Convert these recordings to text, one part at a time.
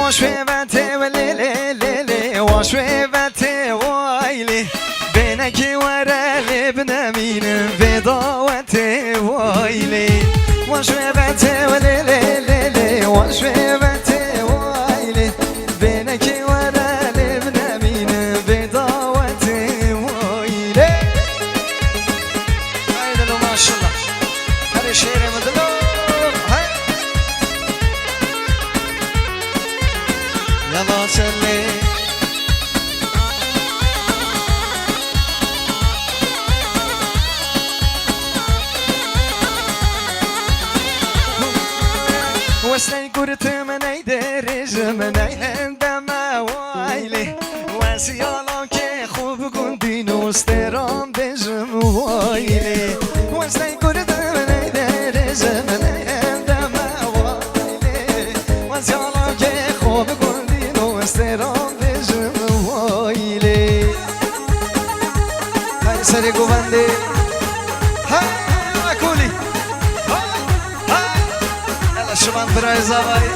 وشويبته وليلي ليلي وشويبته وايلي بينك ورا لبنا مين بضاوته وايلي وشويبته وليلي ليلي وشويبته وايلي بينك ورا لبنا مين بضاوته وايلي. هاي دلو ما شاء الله هاي شير مدلو هاي يلا سلي وسني قرت من اي درج من اي هندما وايلي وسيالك خوب قندين وسترام بجم وايلي وسني قرت من اي درج من اي هندما وايلي وسيالك خوب قندين وسترام بجم وايلي. هاي سري قوبندي هاي ماكولي شبان برای زواری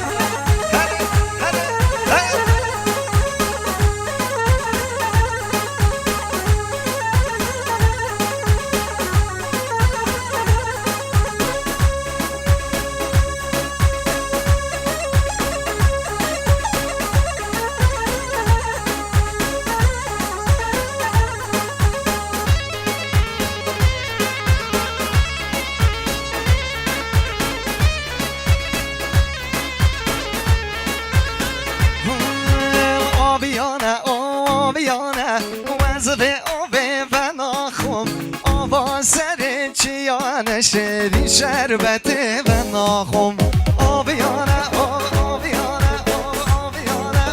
شری شربت و ناخم آبیانه آبیانه آبیانه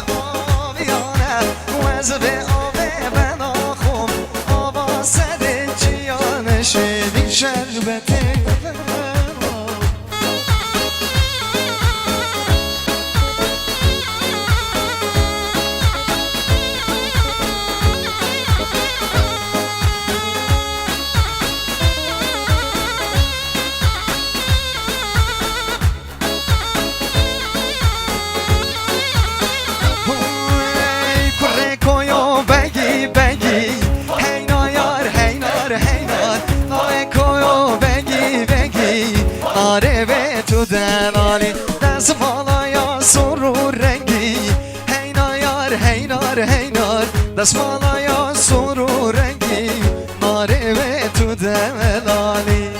آبیانه وزب آب و ناخم آبا سر چیانه شری شربت آره به تو دلالی دست بالا یا سرور رنگی هینا یار هینار هینار دست بالا یا سرور رنگی آره به تو دلالی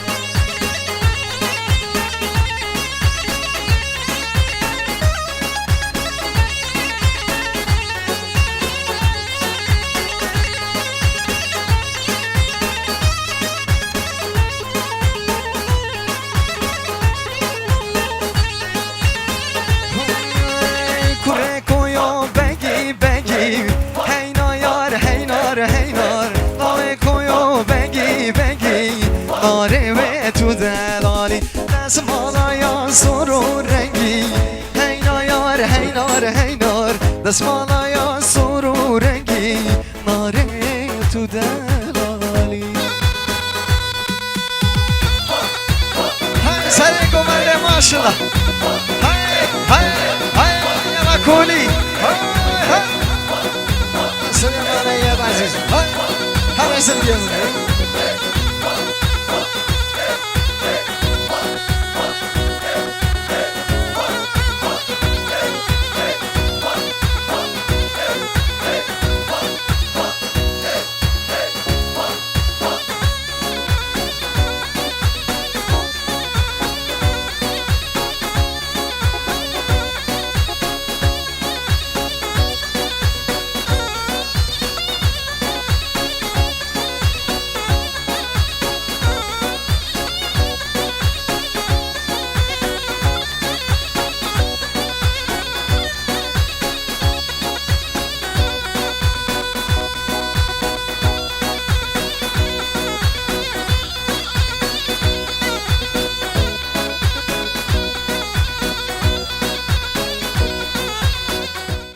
آره به تو دلالی دست بالا یا سرور رنگی هینا یار هینار هینار دست بالا یا سرور رنگی آره تو دلالی. های سر گمنده ماشالله های های های یا مکولی های های سلیمانه یا عزیز های همه سلیمانه